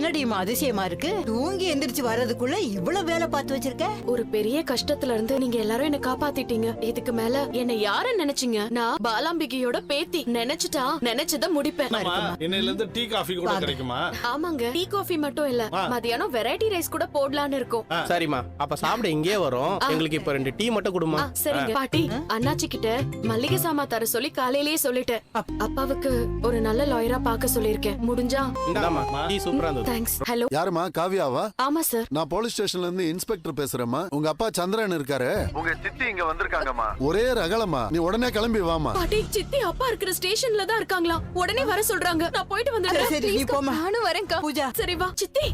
என்னடிமா அதிசயமா இருக்கு? தூங்கி எந்திரிச்சு வர்றதுக்குள்ள இவ்வளவு வேலை பார்த்து வச்சிருக்க. ஒரு பெரிய கஷ்டத்துல இருந்து நீங்க எல்லாரும் என்ன காப்பாத்திட்டீங்க. இதுக்கு மேல என்ன யார நினைச்சீங்க? நான் பாலாம்பிகையோட பேத்தி. நினைச்சத முடிப்பேன். இன்னையில இருந்து டீ காஃபி கூட கிடைக்குமா? ஆமாங்க, டீ காஃபி மட்டும் இல்ல, மதியானம் வெரைட்டி ரைஸ் கூட போடலான்னு இருக்கோம். சரிம்மா, அப்ப சாப்பிட இங்கே வரும். எங்களுக்கு இப்ப 2 டீ மட்டும் கொடுமா. சரிங்க பாட்டி. அண்ணாச்சி கிட்ட மல்லிகை சாமா தர சொல்லி காலையிலேயே சொல்லிட்டேன். அப்பாவுக்கு ஒரு நல்ல லாயரா பார்க்க சொல்லிருக்கேன். முடிஞ்சா டீ சூப்பரா இருந்தது. தேங்க்ஸ். ஹலோ, யாருமா? காவியாவா? ஆமா சார். நான் போலீஸ் ஸ்டேஷன்ல இருந்து இன்ஸ்பெக்டர் பேசுறேம்மா. உங்க அப்பா சந்திரன் இருக்காரு, உங்க சித்தி இங்க வந்திருக்காங்கம்மா. ஒரே ரகலமா. நீ உடனே கிளம்பி வாமா. பாட்டி, சித்தி அப்பா இருக்கிற ஸ்டேஷன்ல தான் இருக்காங்களா? உடனே வர சொல்றாங்க. நான் போயிட்டு வந்துடுறேன். சரி நீ போமா. நானும் வரேன்க்கா. பூஜா, சரி வா. சித்தி,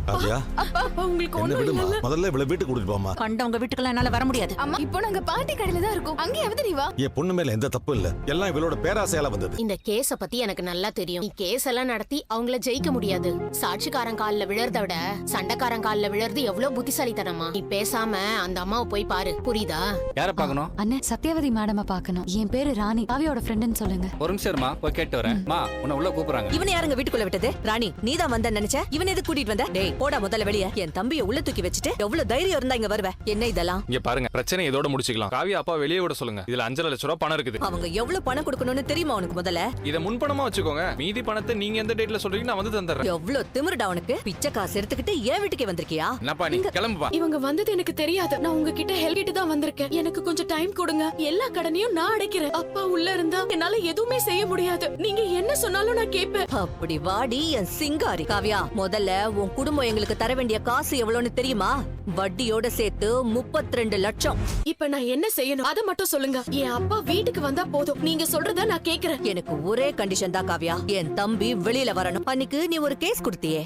அப்பா உங்களுக்கு ஒண்ணும் இல்ல. முதல்ல இவள வீட்டுக்கு கூட்டிட்டு போமா. கண்டவங்க வீட்டுக்குள்ள என்னால வர முடியாது. அம்மா, இப்போ நாங்க பாட்டி கடையில தான் இருக்கோம். அங்கேயாவது நீ வா. என் பொண்ணு மேல எந்த தப்பு இல்ல, எல்லாம் இவளோட பேராசையால வந்தது. இந்த கேஸ பத்தி எனக்கு நல்லா தெரியும். நீ கேஸ் எல்லாம் நடத்தி அவங்கள ஜெயிக்க முடியாது. சாட்சிக்காரன் கால்ல விழறத விட சண்டைக்காரன் கால்ல விழறது எவ்வளவு புத்திசாலித்தனமா. நீ பேசாம அந்த அம்மாவை போய் பாரு, புரியுதா? யார பாக்கணும்? அண்ணே, சத்யவதி மேடம பாக்கணும். என் பேரு ராணி, காவியோட ஃப்ரெண்ட்னு சொல்லுங்க. ஒரு நிமிஷம் இருமா, போய் கேட்டு வரேன். மா, உன்னை உள்ள கூப்பிடுறாங்க. இவனை யாருங்க வீட்டுக்குள்ள விட்டது? ராணி, நீதான் வந்த நினைச்ச. இவன் எது கூட்டிட்டு வந்த? டேய் போடா முதல்ல வெளிய. என் தம்பியை உள்ள தூக்கி வச்சுட்டு எவ்வளவு தைரியம் இருந்தா இங்க வருவ? என்ன இதெல்லாம்? இங்க பாருங்க, பிரச்சனை இதோட முடிச்சுக்கலாம். காவியா அப்பா வெளியே விட சொல்லுங்க. இதுல 5 லட்சம் ரூபாய் பணம் இருக்குது. அவங்க எவ்வளவு பணம் கொடுக்கணும்னு தெரியுமா உனக்கு? முதல்ல இத முன்பணமா வச்சுக்கோங்க. மீதி பணத்தை நீங்க எந்த டேட்ல சொல்றீங்க நான் வந்து தந்துறேன். எவ்வளவு திமிருடா உனக்கு? பிச்சை காசு எடுத்துக்கிட்டு ஏன் வீட்டுக்கே வந்திருக்கியா? என்னப்பா நீ கிளம்புப்பா. இவங்க வந்தது எனக்கு தெரியாது. நான் உங்ககிட்ட ஹெல்ப் கிட்ட தான் வந்திருக்கேன். எனக்கு கொஞ்சம் டைம் கொடுங்க. எல்லா கடனையும் நான் அடைக்கிறேன். அப்பா உள்ள இருந்தா என்னால எதுவுமே செய்ய முடியாது. நீங்க என்ன சொன்னாலும் நான் கேட்பேன். அப்படி வாடி என் சிங்காரி. காவியா, முதல்ல உன் குடும்பம் எங்களுக்கு தர வேண்டிய காசு எவ்வளவுன்னு தெரியுமா? வட்டியோட சேர்த்து 32 லட்சம். இப்ப நான் என்ன செய்யணும் அத மட்டும் சொல்லுங்க. என் அப்பா வீட்டுக்கு வந்தா போதும். நீங்க சொல்றத நான் கேக்குறேன். எனக்கு ஒரே கண்டிஷன் தான் காவியா, என் தம்பி வெளியில வரணும். அன்னைக்கு நீ ஒரு கேஸ் கொடுத்தியே,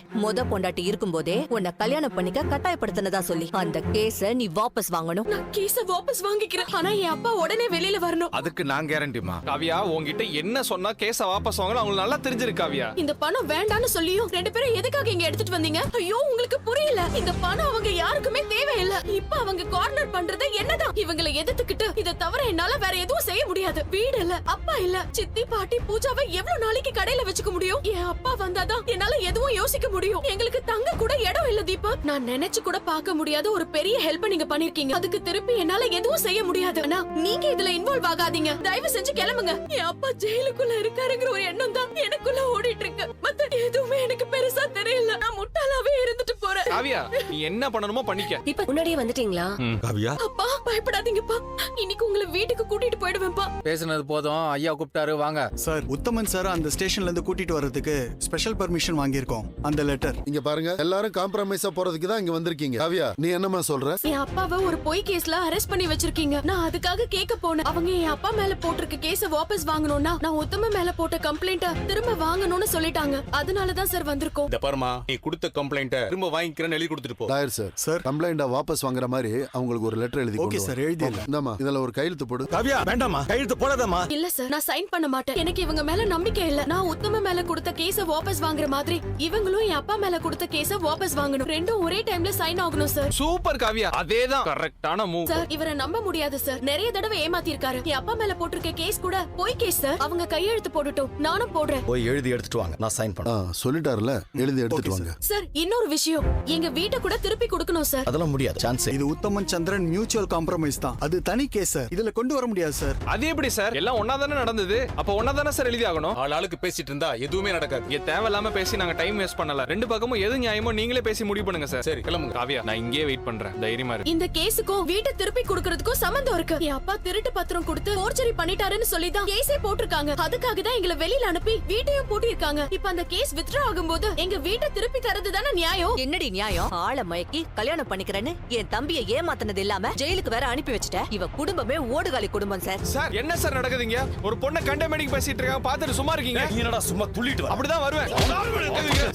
பொண்டாட்டி இருக்கும்போதே உன்னை கல்யாணம் பண்ணிக்க கட்டாயப்படுத்தினதா சொல்லி, அந்த கேஸ நீ வாபஸ் வாங்கணும். நான் கேஸ வாபஸ் வாங்கிக்கிறேன். ஆனா என் அப்பா உடனே வெளியில வரணும். அதுக்கு நான் கேரண்டிமா. காவியா, உன்கிட்ட என்ன சொன்னா கேஸ வாபஸ் வாங்கணும் அவங்களுக்கு நல்லா தெரிஞ்சிருக்கு. காவியா, இந்த பணம் வேண்டான்னு சொல்லியும் 2 பேரும் எதுக்காக இங்க எடுத்துட்டு வந்தீங்க? ஐயோ, உங்களுக்கு புரியல. இந்த பணம் அவங்க யாருக்குமே தேவையில்லை. இப்ப அவங்க கார்னர் பண்றது என்னதான்? இவங்களை எதிர்த்துக்கிட்டு இத தவிர என்னால வேற எதுவும் செய்ய முடியாது. வீடு இல்ல, அப்பா இல்ல, சித்தி பாட்டி பூஜாவை எவ்வளவு நாளைக்கு கடையில வச்சுக்க முடியும்? என் அப்பா வந்தாதான் என்னால எதுவும் யோசிக்க முடியும். எங்களுக்கு தங்க கூட இடம் இல்ல தீபா. நான் நினைச்சு கூட பார்க்க முடியாத ஒரு பெரிய ஹெல்ப் நீங்க பண்ணிருக்கீங்க. அதுக்கு திருப்பி என்னால எதுவும் செய்ய முடியாது. ஆனா நீங்க இதுல இன்வால்வ் ஆகாதீங்க. தயவு செஞ்சு கிளம்புங்க. என் அப்பா ஜெயிலுக்குள்ள இருக்காருங்கிற ஒரு எண்ணம் தான் எனக்குள்ள ஓடிட்டு இருக்கு. மத்த எதுவுமே எனக்கு பெருசா தெரியல. நான் முட்டாளாவே இருந்துட்டு போறேன். காவியா, நீ என்ன பண்ணணுமோ பண்ணிக்க. இப்ப முன்னாடியே வந்துட்டீங்களா? காவியா, அப்பா பயப்படாதீங்கப்பா. இன்னைக்கு உங்களை வீட்டுக்கு கூட்டிட்டு போயிடுவேன்ப்பா. பேசுனது போதும். ஐயா கூப்பிட்டாரு, வாங்க. சார், உத்தமன் சார் அந்த ஸ்டேஷன்ல இருந்து கூட்டிட்டு வர்றதுக்கு ஸ்பெஷல் பர்மிஷன் வாங்கியிருக்கோம். அந்த லெட்டர் இங்க பாருங்க, எல்லாரும் காம்ப்ரமைஸா போறதுக்கு தான் இங்க வந்திருக்கீங்க. காவியா, நீ என்னமா சொல்ற? என் அப்பாவை ஒரு பொய் கேஸ்ல அரெஸ்ட் பண்ணி வச்சிருக்கீங்க. நான் அதுக்காக கேட்க போனேன். அவங்க என் அப்பா மேல போட்டிருக்க கேஸ வாபஸ் வாங்கணும்னா நான் உத்தம மேல போட்ட கம்ப்ளைண்ட திரும்ப வாங்கணும்னு சொல்லிட்டாங்க. அதனாலதான் சார் வந்திருக்கோம். இந்த பாருமா, நீ கொடுத்த கம்ப்ளைண்ட திரும்ப வாங்கிக்கிறேன்னு எழுதி கொடுத்துட்டு போ. லாயர் சார், சார் கம்ப்ளைண்ட வாபஸ் வாங்குற மாதிரி அவங்களுக்கு ஒரு லெட்டர் எழுதி ஓகே சார், எழுதிடலாம். இந்தாமா, இதுல ஒரு கையெழுத்து போடு. காவியா வேண்டாமா, கையெழுத்து போடாதம்மா. இல்ல சார், நான் சைன் பண்ண மாட்டேன். எனக்கு இவங்க மேல நம்பிக்கை இல்ல. நான் உத்தம மேல கொடுத்த கேஸ வாபஸ் வாங்குற மாதிரி இவங்களும் என் அப்பா மேல கொடுத்த கேஸ வாபஸ் வாங்கணும். ரெண்டும் ஒரே டைம்ல சைன் ஆகணும் சார். சூப்பர் காவியா, அதேதான் கரெக்டான மூவ். சார், இவரை நம்ப முடியாது சார். நிறைய தடவை ஏமாத்தி இருக்காரு. என் அப்பா மேல போட்டிருக்க கேஸ் கூட பொய் கேஸ் சார். அவங்க கையெழுத்து போடட்டும், நானும் போடுறேன். போய் எழுதி எடுத்துட்டு வாங்க, நான் சைன் பண்ணேன். சொல்லிட்டாருல, எழுதி எடுத்துட்டு வாங்க. சார், இன்னொரு விஷயம், எங்க வீட்டை கூட திருப்பி கொடுக்கணும் சார். அதெல்லாம் முடியாது, சான்ஸ். இது உத்தமன் சந்திரன் மியூச்சுவல் காம்ப்ரமைஸ் தான். அது தனி கேஸ் சார், இதுல கொண்டு வர முடியாது சார். அது எப்படி சார்? எல்லாம் ஒன்னா தானே நடந்தது. அப்ப ஒன்னா தானே சார் எழுதி ஆகணும். ஆளுக்கு பேசிட்டு இருந்தா எதுவுமே நடக்காது. இங்க தேவையில்லாம பேசி நாங்க டைம் வேஸ்ட் பண்ணல. 2 பக்கமும் எது நியாயமோ நீங்களே பேசி முடிவு பண்ணுங்க சார். சரி கிளம்புங்க. காவியா, நான் இங்கே வெயிட் பண்றேன். தைரியமா இரு. இந்த கேஸுக்கும் வீட்டை திருப்பி கொடுக்கறதுக்கும் சம்பந்தம் இருக்கு. என் அப்பா திருட்டு பத்திரம் கொடுத்து போர்ஜரி பண்ணிட்டாருன்னு சொல்லி தான் கேஸே போட்டிருக்காங்க. அதுக்காக தான் எங்களை வெளியில அனுப்பி வீட்டையும் பூட்டி இருக்காங்க. இப்ப அந்த கேஸ் வித்ட்ரா ஆகும்போது எங்க வீட்டை திருப்பி தரது தானே நியாயம். என்னடி நியாயம்? ஆள மயக்கி கல்யாணம் பண்ணிக்கிறேன்னு என் தம்பியை ஏமாத்தினது இல்லாம ஜெயிலுக்கு வேற அனுப்பி வச்சுட்ட. இவ குடும்பமே ஓடுகாலி குடும்பம் சார். சார், என்ன சார் நடக்குதுங்க? ஒரு பொண்ணை கண்டமேனிக்கு பேசிட்டு இருக்காங்க, பாத்துட்டு சும்மா இருக்கீங்க. என்னடா சும்மா துள்ளிட்டு வா. அப்படிதான் வருவேன்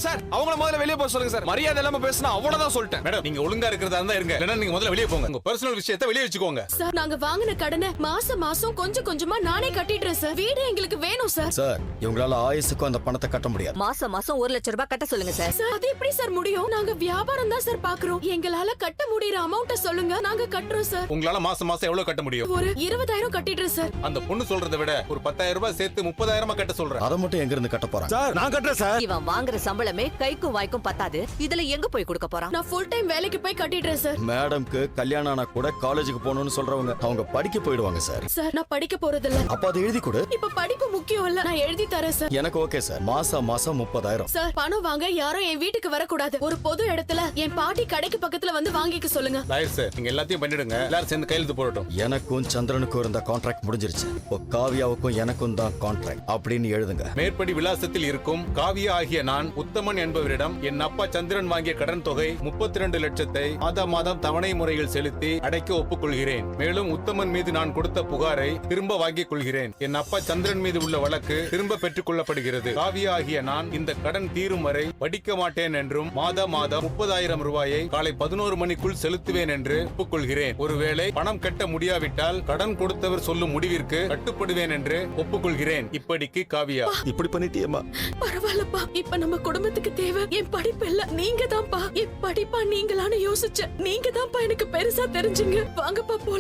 சார். அவங்கள முதல்ல வெளியே போக சொல்லுங்க சார். மரியாதை இல்லாம பேசினா அவ்வளவுதான் சொல்லிட்டேன். மேடம், நீங்க ஒழுங்கா இருக்கிறதா இருந்தா இருங்க, இல்லன்னா நீங்க முதல்ல வெளியே போங்க. உங்க பர்சனல் விஷயத்தை வெளியே வச்சுக்கோங்க. சார், நாங்க வாங்கின கடனை மாசம் மாசம் கொஞ்சம் கொஞ்சமா நானே கட்டிடுறேன் சார். வீடு எங்களுக்கு வேணும் சார். சார், இவங்களால ஆயுசுக்கும் அந்த பணத்தை கட்ட முடியாது. மாசம் மாசம் 1 லட்சம் ரூபாய் கட்ட சொல்லுங்க சார். சார், அது எப்படி சார் முடியும்? நாங்க வியாபாரம் தான் சார் பாக்குறோம். எங்களால கட்ட முடியற அமௌண்ட்ட சொல்லுங்க, நாங்க கட்டுறோம் சார். உங்களால மாசம் மாசம் எவ்வளவு கட்ட முடியும்? ஒரு 20,000 கட்டிடுறேன் சார். அந்த பொண்ணு சொல்றதை விட ஒரு 10,000 ரூபாய் சேர்த்து 30,000 கட்ட சொல்றேன். அதை மட்டும் எங்க இருந்து கட்ட போறாங்க? சார் நான் கட்டுறேன் சார். இவன் வாங்குற சம்பளமே கைக்கும் வாய்க்கும் பத்தாது. இதுல எங்க போய் கொடுக்க போறான்? நான் ஃபுல் டைம் வேலைக்கு போய் கட்டிடுறேன் சார். மேடம்க்கு கல்யாணம் ஆனா கூட காலேஜுக்கு போகணும்னு சொல்றவங்க அவங்க படிக்க போயிடுவாங்க சார். சார் நான் படிக்க போறதில்ல. அப்ப அதை எழுதி கொடு. இப்ப படிப்பு முக்கியம் இல்ல, நான் எழுதி தரேன் சார். எனக்கு ஓகே சார். மாசம் 30,000. சார் பணம் வாங்க யாரும் என் வீட்டுக்கு வரக்கூடாது. ஒரு பொது இடத்துல என் பாட்டி கடைக்கு பக்கத்துல வந்து வாங்கிக்க சொல்லுங்க. லாயர் சார், நீங்க எல்லாத்தையும் பண்ணிடுங்க. எல்லாரும் சேர்ந்து கையெழுத்து போடட்டும். எனக்கும் சந்திரனுக்கும் இருந்த கான்ட்ராக்ட் முடிஞ்சிருச்சு. இப்போ காவியாவுக்கும் எனக்கும் தான் கான்ட்ராக்ட் அப்படின்னு எழுதுங்க. மேற்படி விலாசத்தில் இருக்கும் காவியா ஆகிய நான் உத்தமன் என்பவரிடம் என் அப்பா சந்திரன் வாங்கிய கடன் தொகை 32 லட்சத்தை மாதம் தவணை முறையில் செலுத்தி அடைக்க ஒப்புக்கொள்கிறேன். மேலும் உத்தமன் மீது நான் கொடுத்த புகாரை திரும்ப வாங்கிக் கொள்கிறேன். என் அப்பா சந்திரன் மீது உள்ள வழக்கு திரும்ப பெற்றுக் கொள்ளப்படுகிறது. காவியா ஆகிய நான் இந்த கடன் தீரும் வரை படிக்க மாட்டேன் என்றும் மாதம் 30,000 ரூபாயை காலை 11 மணிக்குள் செலுத்துவேன் என்று ஒப்புக்கொள்கிறேன். ஒருவேளை பணம் கட்ட முடியாவிட்டால் கடன் கொடுத்தவர் சொல்லும் முடிவிற்கு கட்டுப்படுவேன் என்று ஒப்புக்கொள்கிறேன். இப்படிக்கு காவியா. இப்படி பண்ணிட்டியேம்மா. பரவாயில்லப்பா, இப்ப நம்ம குடும்பத்துக்கு தேவை என் படிப்பு இல்ல, நீங்க தான்ப்பா. என் படிப்பா நீங்களான்னு யோசிச்ச நீங்க தான்ப்பா எனக்கு பெருசா தெரிஞ்சுங்க. வாங்கப்பா போலாம்.